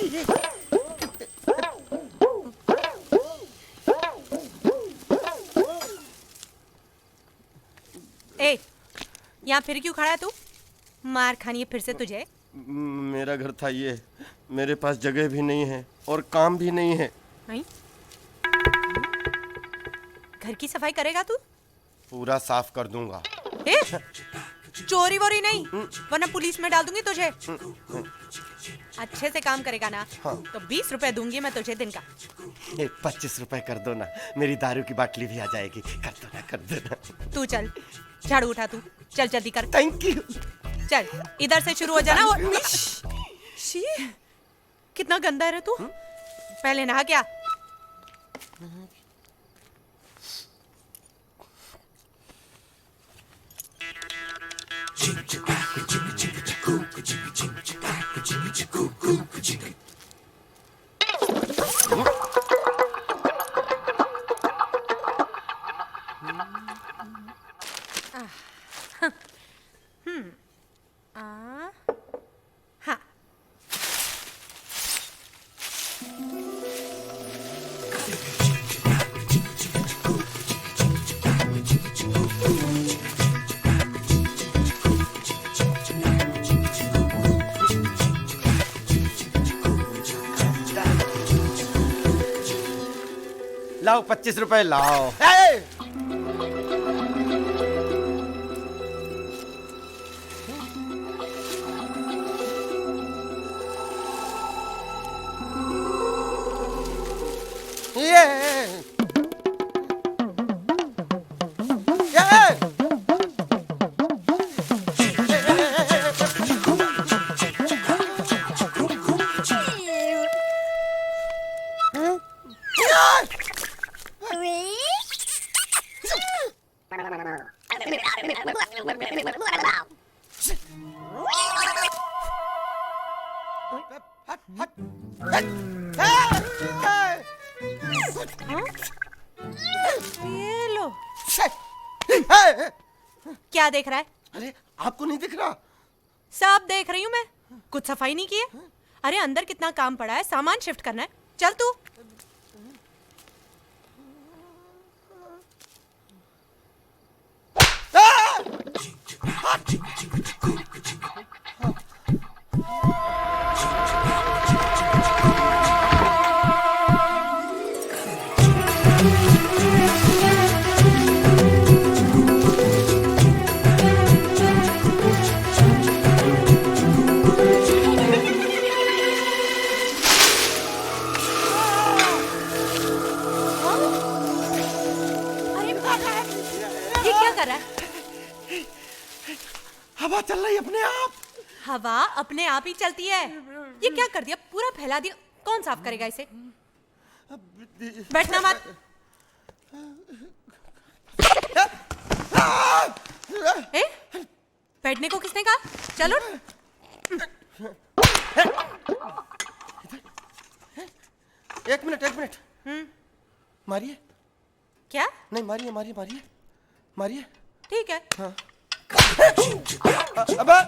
ए, यहाँ फिर क्यों खड़ा है तू? मार खानी है फिर से तुझे। मेरा घर था ये, मेरे पास जगह भी नहीं है और काम भी नहीं है। नहीं? घर की सफाई करेगा तू? पूरा साफ कर दूंगा। ए, चोरी वोरी नहीं, वरना पुलिस में डाल दूंगी तुझे। अच्छे से काम करेगा ना? हाँ। तो 20 रुपए दूंगी मैं तुझे दिन का। 25 रुपए कर दो ना, मेरी दारू की बाटली भी आ जाएगी। कर दो ना, कर दो ना। तू चल, झाड़ू उठा तू, चल जल्दी कर। Thank you. चल इधर से शुरू हो जाना। और शी, कितना गंदा है रे तू। पहले नहा क्या? हाँ। लाओ 25 रुपए लाओ। ये लो। क्या देख रहा है? अरे आपको नहीं दिख रहा? सब देख रही हूँ मैं। कुछ सफाई नहीं की है? अरे अंदर कितना काम पड़ा है, सामान शिफ्ट करना है। चल तू। ये क्या कर रहा है? हवा चल रही अपने आप। हवा अपने आप ही चलती है। ये क्या कर दिया? पूरा फैला दिया। कौन साफ करेगा इसे? बैठना मत। ए, बैठने को किसने कहा? चलो। एक मिनट। मारिए। क्या? नहीं मारिए मारिए मारिए मारिए। ठीक है। हाँ। अबे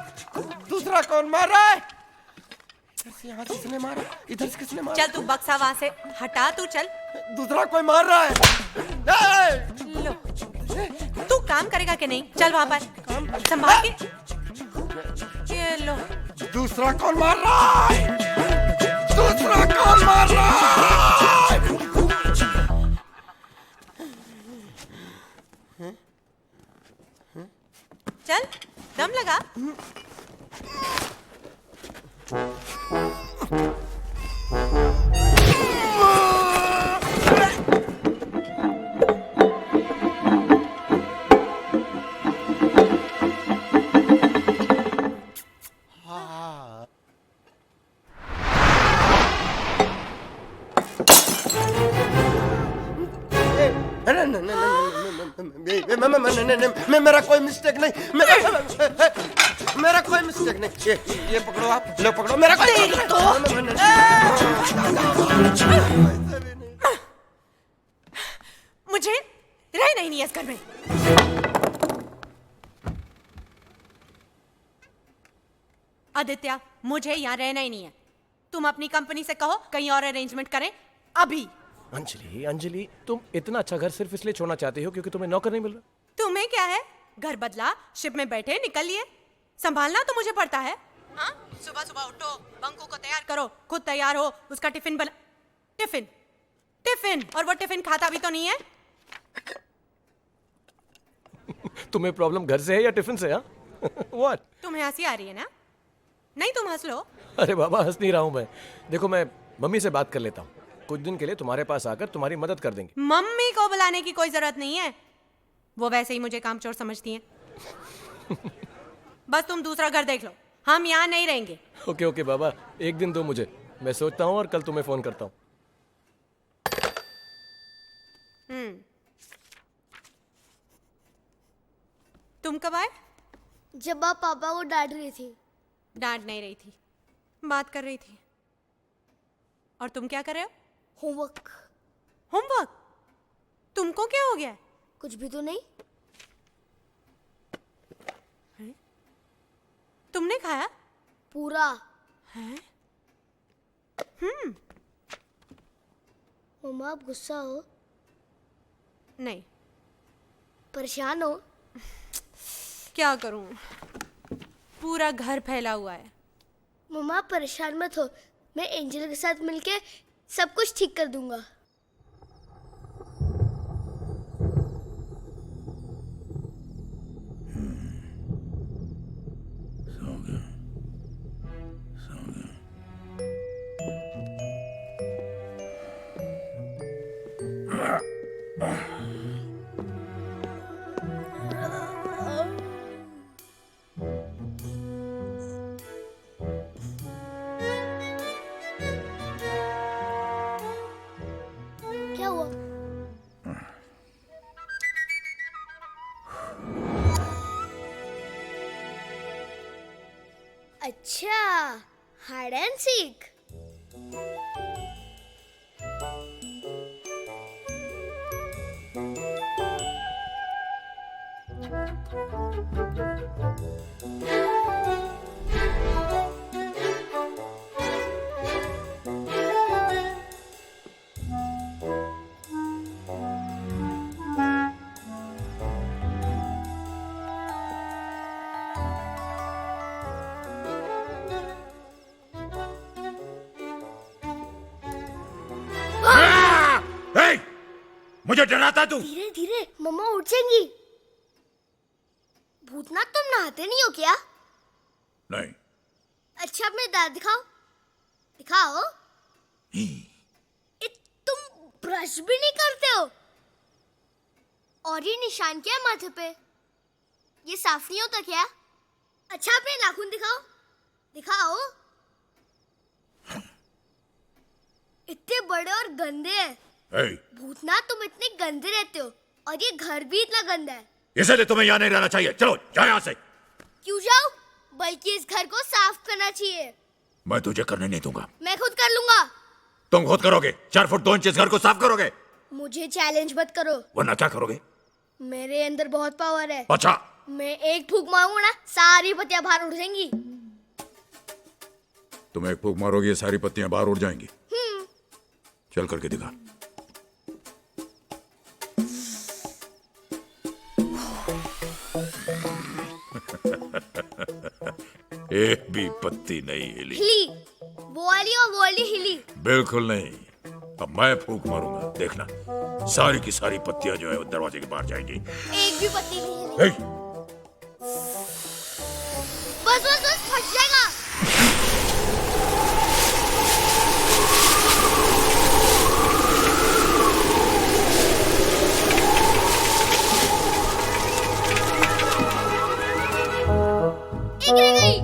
दूसरा कौन मार रहा है? इधर से यहाँ किसने मारा? इधर से किसने मारा? चल तू बक्सा वहां से हटा। तू चल। दूसरा कोई मार रहा है। लो, तू काम करेगा कि नहीं? चल वहां पर संभाल के। ये लो। दूसरा कौन मार रहा है? दूसरा कौन मार रहा है? चल दम लगा। मेरा कोई मिस्टेक नहीं। मेरा कोई मिस्टेक नहीं। ये पकड़ो आप। लो पकड़ो। मेरा कोई मुझे रहना ही नहीं है इस घर में। आदित्य, मुझे यहाँ रहना ही नहीं है। तुम अपनी कंपनी से कहो कहीं और अरेंजमेंट करें अभी। अंजलि अंजलि, तुम इतना अच्छा घर सिर्फ इसलिए छोड़ना चाहती हो क्योंकि तुम्हें नौकर नहीं मिल रहा? तुम्हें क्या है, घर बदला, शिप में बैठे निकलिए, संभालना तो मुझे पड़ता है। हाँ, सुबह सुबह उठो, बंकू को तैयार करो, खुद तैयार हो, उसका टिफिन बना। टिफिन टिफिन, और वो टिफिन खाता भी तो नहीं है। तुम्हें प्रॉब्लम घर से है या टिफिन से? हाँ व्हाट? तुम्हें हंसी आ रही है ना? नहीं, तुम हंस लो। अरे बाबा, हंस नहीं रहा हूं मैं। देखो, मैं मम्मी से बात कर लेता हूँ, कुछ दिन के लिए तुम्हारे पास आकर तुम्हारी मदद कर देंगे। मम्मी को बुलाने की कोई जरूरत नहीं है, वो वैसे ही मुझे कामचोर समझती हैं। बस तुम दूसरा घर देख लो, हम यहाँ नहीं रहेंगे। ओके ओके बाबा, एक दिन दो मुझे, मैं सोचता हूँ और कल तुम्हें फोन करता हूँ। तुम कब आए? जब आप पापा को डांट रही थी। डांट नहीं रही थी, बात कर रही थी। और तुम क्या कर रहे हो? होमवर्क। होमवर्क? तुमको क्या हो गया? कुछ भी तो नहीं। तुमने खाया? पूरा। हैं? मम्मा, आप गुस्सा हो? नहीं। परेशान हो? क्या करूं, पूरा घर फैला हुआ है। मम्मा, परेशान मत हो, मैं एंजल के साथ मिलके सब कुछ ठीक कर दूंगा। क्या हुआ? अच्छा, हाइड एंड सीक। ए, मुझे डराता तू? धीरे धीरे, मम्मा उठ जाएंगी। भूतनाथ, तुम नहाते नहीं हो क्या? नहीं। अच्छा, अपने दांत दिखाओ। दिखाओ। तुम ब्रश भी नहीं करते हो। और ये निशान क्या है माथे पे? ये साफ नहीं होता क्या? अच्छा, अपने नाखून दिखाओ। दिखाओ। इतने बड़े और गंदे हैं। ए, भूतनाथ, तुम इतने गंदे रहते हो और ये घर भी इतना गंदा है। इसलिए तुम्हें यहाँ नहीं रहना चाहिए। चलो जाओ यहाँ से। क्यों जाओ? बल्कि इस घर को साफ करना चाहिए। मैं तुझे करने नहीं दूंगा। मैं खुद कर लूंगा। तुम खुद करोगे? 4 फुट 2 इंच इस घर को साफ करोगे? मुझे चैलेंज मत करो। वरना क्या करोगे? मेरे अंदर बहुत पावर है। अच्छा, मैं एक फूंक मारूंगा ना, सारी पत्तियां बाहर उड़ जाएंगी। तुम एक फूंक मारोगे, सारी पत्तियां बाहर उड़ जाएंगी। चल करके दिखा। एक भी पत्ती नहीं हिली। हिली, वो वाली और वो वाली हिली। बिल्कुल नहीं। अब मैं फूंक मारूंगा, देखना सारी की सारी पत्तियां जो है वो दरवाजे के बाहर जाएंगी। एक भी पत्ती नहीं हिली। ए, बस बस बस, फट जाएगा। एक रह गई।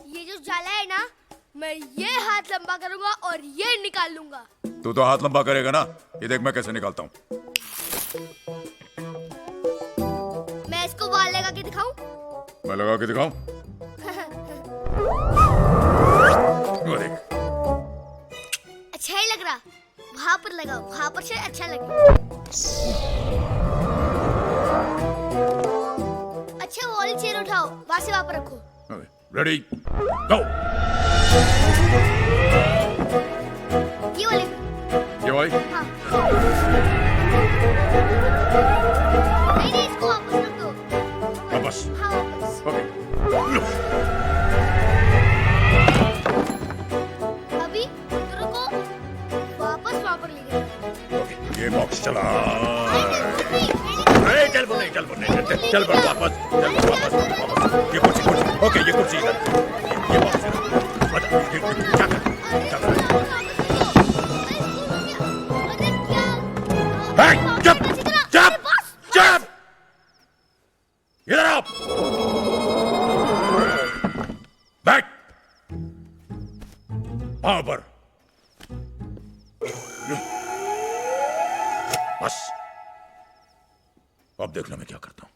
ये जो जाला है ना, मैं ये हाथ लंबा करूंगा और ये निकाल लूंगा। तू तो हाथ लंबा करेगा ना, ये देख मैं कैसे निकालता हूँ। मैं इसको बाहर लगा के दिखाऊं? मैं लगा के दिखाऊं? वो देख। अच्छा ही लग रहा। वहां पर लगाओ, वहां पर से अच्छा लगे। जाओ, वहां से वहां पर रखो। रेडी गो। ये वाले। ये वाली? हाँ। नहीं, इसको वापस रख दो। वापस? हाँ, वापस। ओके। अभी दोनों को वापस वहां पर ले गए। ओके, ये बॉक्स चला। नहीं, अरे चल बोल नहीं, चल बोल वापस, वापस। ये कुर्सी, ओके, ये कुर्सी इधर, ये बॉक्स इधर। अच्छा, क्या कर? चुप, चुप, चुप। इधर आओ। बैठ। पाँव पर। बस। अब देखना मैं क्या करता हूं।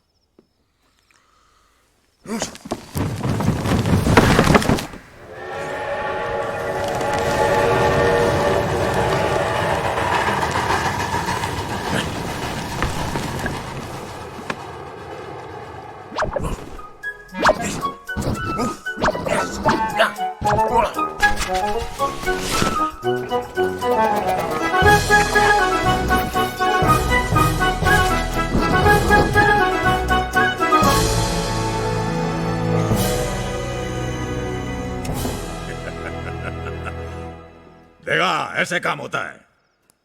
देखा, ऐसे काम होता है।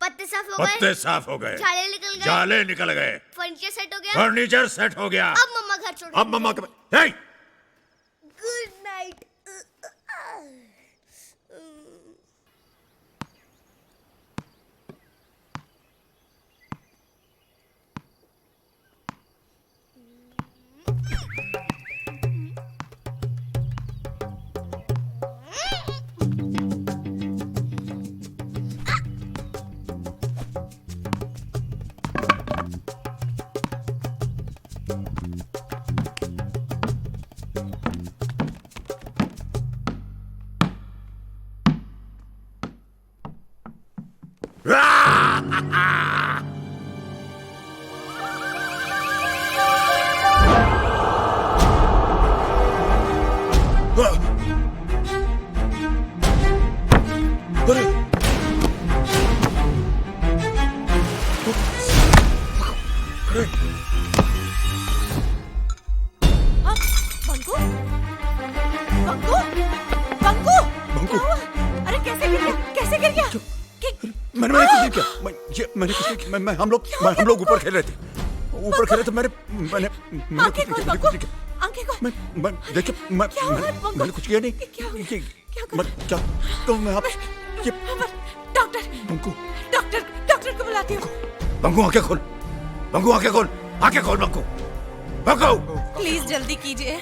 पत्ते साफ हो गए। पत्ते साफ हो गए, जाले निकल गए। जाले निकल गए, फर्नीचर सेट हो गया। फर्नीचर सेट हो गया। अब मम्मा घर छोड़। अब मम्मा के हे! Good night. हाँ, बंकू? बंकू? बंकू? बंकू? क्या हुआ? अरे कैसे गिर गया? कैसे गिर गया? मैंने कुछ नहीं किया। मैंने कुछ नहीं किया। हम लोग ऊपर खेल रहे थे। ऊपर खेल रहे थे। मैंने आंखें खोल बंकू, आंखें खोल। देखिए, क्या हुआ बंकू? मैंने कुछ किया नहीं। क्या हुआ? क्या क्या तो मैं आप ये डॉक्टर, बंकू डॉक्टर को बुलाती हूँ। बंकू आंखें खोल, बंकू आंखें खोल, आंखें खोल बंकू, बंकू। प्लीज जल्दी कीजिए,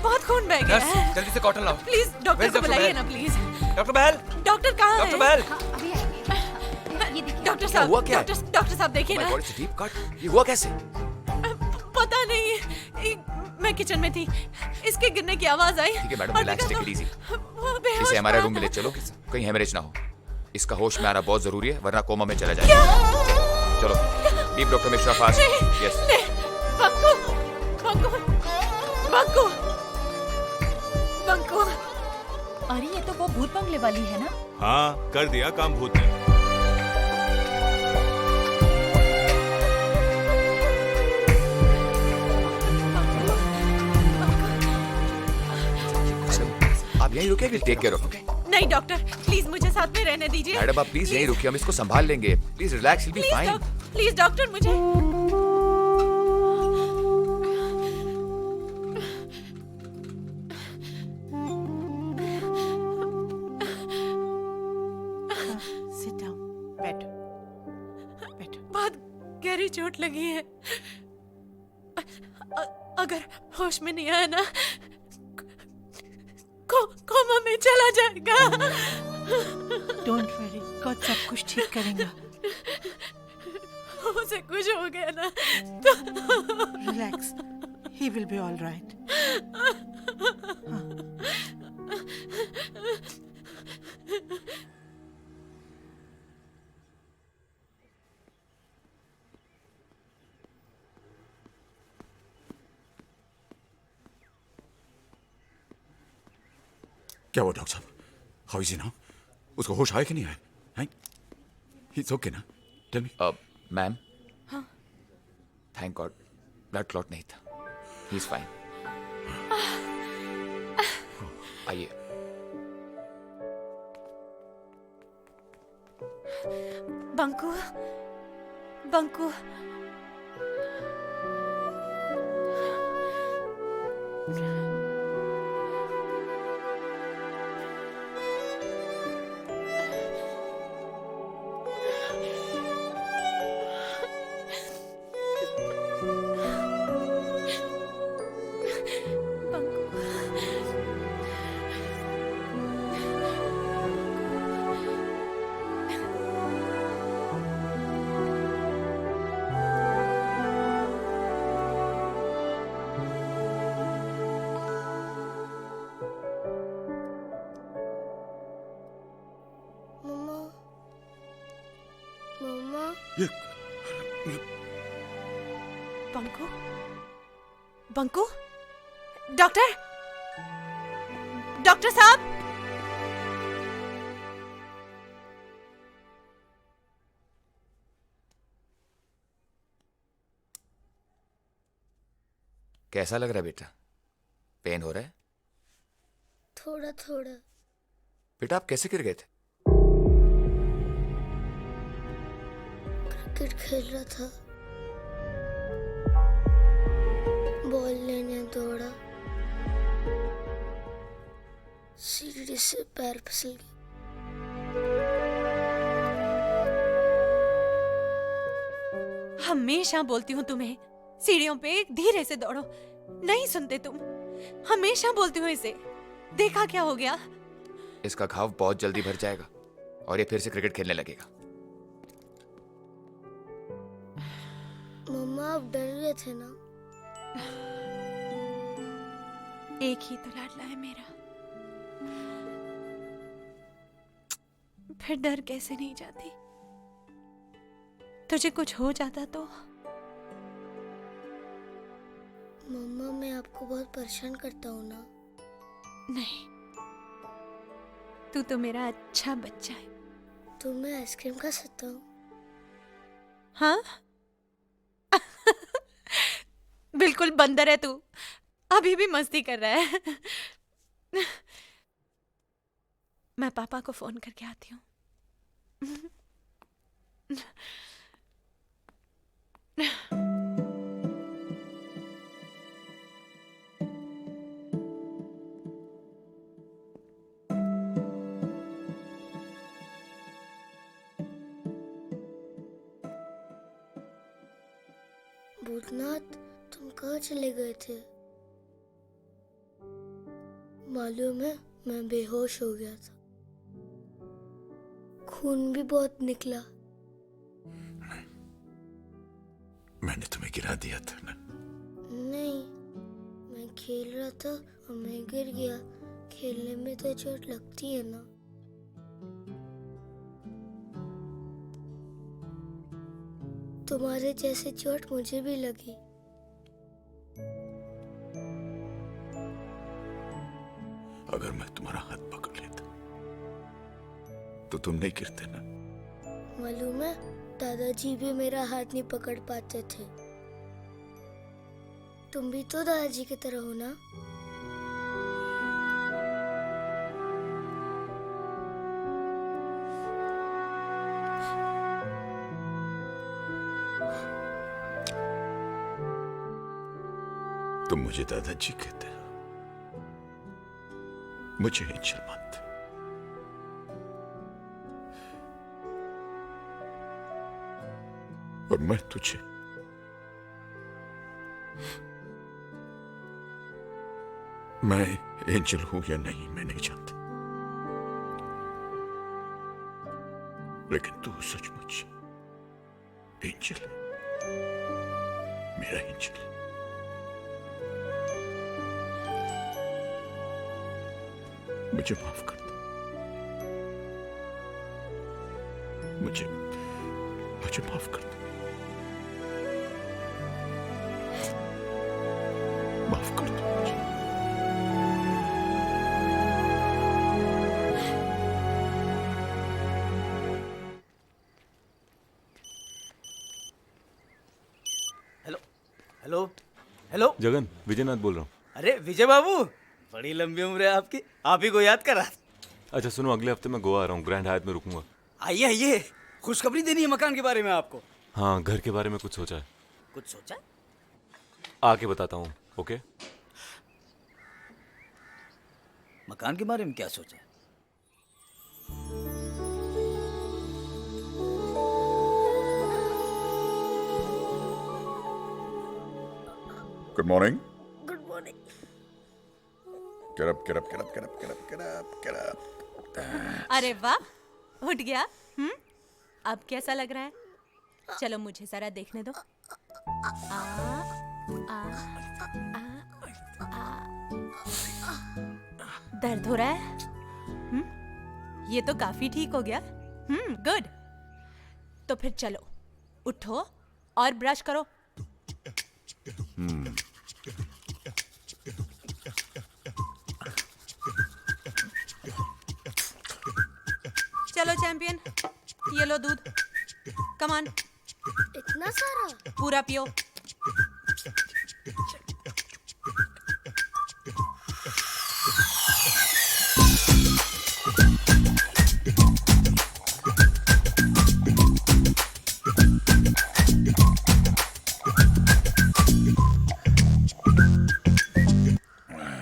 बहुत खून बह गया है। जल्दी से कॉटन लाओ। प्लीज डॉक्टर को बुलाइए ना प्लीज। डॉक्टर बहल, डॉक्टर कहाँ है? डॉक्टर बहल। अभी आएंगे। डॉक्टर साहब, हुआ क्या है? डॉक्टर साहब देखिए ना। डीप कट, ये हुआ कैसे? पता नहीं, मैं किचन में थी, इसके गिरने की आवाज आई। ठीक है मैडम, और रिलैक्स, देखा टेक इट तो इजी। वो बेहोश इसे हमारे पड़ा रूम में ले था। चलो, कहीं हेमरेज ना हो। इसका होश में आना बहुत जरूरी है, वरना कोमा में चला जाएगा। चलो, डीप डॉक्टर मिश्रा फास्ट। नहीं, यस। नहीं, बंकू, बंकू, बंकू, बंकू। अरे ये तो वो भूत बंगले वाली है ना। हाँ, कर दिया काम भूत ने। आप यहीं रुके, विल टेक केयर ऑफ। नहीं डॉक्टर, प्लीज मुझे साथ में रहने दीजिए। मैडम आप प्लीज यहीं रुकिए, हम इसको संभाल लेंगे। Please relax, will be fine. Please doctor मुझे। सिट डाउन, बैठ बैठ। बहुत गहरी चोट लगी है। अगर होश में नहीं आया ना, कोमा में चला जाएगा। डोंट वरी, गॉड सब कुछ ठीक करेगा। उसे कुछ हो गया ना तो relax, he will be alright. क्या हुआ डॉक्टर साहब? How is he now? उसको होश आया कि नहीं आया? हैं? He's okay ना? Tell me. Ma'am, thank God blood clot नहीं था. He is fine. आइए. बंकू, बंकू, मम्मा, मम्मा, ये बंकू, बंकू, डॉक्टर, डॉक्टर साहब. कैसा लग रहा है बेटा? पेन हो रहा है? थोड़ा थोड़ा. बेटा आप कैसे गिर गए थे? क्रिकेट खेल रहा था, बॉल लेने दौड़ा, सीढ़ी से पैर फिसल गया. हमेशा बोलती हूँ तुम्हें, सीढ़ियों पे धीरे से दौड़ो. नहीं सुनते तुम. हमेशा बोलती हूँ इसे. देखा क्या हो गया? इसका घाव बहुत जल्दी भर जाएगा और ये फिर से क्रिकेट खेलने लगेगा. मम्मा आप डर गए थे ना? एक ही तो लाडला है मेरा. फिर डर कैसे नहीं जाती? तुझे कुछ हो जाता तो? मम्मा मैं आपको बहुत परेशान करता हूँ ना? नहीं, तू तो मेरा अच्छा बच्चा है. तो मैं आइसक्रीम खा सकता हूँ? हाँ? बिल्कुल बंदर है तू. अभी भी मस्ती कर रहा है. मैं पापा को फोन करके आती हूँ. भूतनाथ तुम कहाँ चले गए थे? मालूम है मैं बेहोश हो गया था. खून भी बहुत निकला. मैंने तुम्हें गिरा दिया था ना? नहीं, मैं खेल रहा था और मैं गिर गया. खेलने में तो चोट लगती है ना? तुम्हारे जैसे चोट मुझे भी लगी. अगर मैं तुम्हारा हाथ पकड़ लेता तो तुम नहीं गिरते ना? मालूम है दादाजी भी मेरा हाथ नहीं पकड़ पाते थे. तुम भी तो दादाजी की तरह हो ना? तुम मुझे दादाजी कहते हो, मुझे एंजल मानते. और मैं तुझे मैं एंजल हूं या नहीं मैं नहीं जानता, लेकिन तू सचमुच एंजल है, मेरा एंजल. मुझे माफ कर दो. मुझे माफ कर दो. माफ कर दो मुझे. Hello hello. जगन, विजयनाथ बोल रहा हूँ। अरे विजय बाबू, बड़ी लंबी उम्र है आपकी, आप ही को याद करा। अच्छा सुनो, अगले हफ्ते मैं गोवा आ रहा हूँ, ग्रैंड हायत में रुकूंगा। आइए आइए, खुशखबरी देनी है मकान के बारे में आपको। हाँ, घर के बारे में कुछ सोचा है, कुछ सोचा? आके बताता हूँ। ओके। मकान के बारे में क्या सोचा? Good morning. Good morning. Get up, get up, get up, get up, get up, get up, get up. अरे वाह, उठ गया। अब कैसा लग रहा है? चलो मुझे जरा देखने दो। आ, आ, आ, आ। दर्द हो रहा है? ये तो काफी ठीक हो गया। गुड। तो फिर चलो, उठो और ब्रश करो। चलो चैंपियन, ये लो दूध। कम ऑन, इतना सारा? पूरा पियो।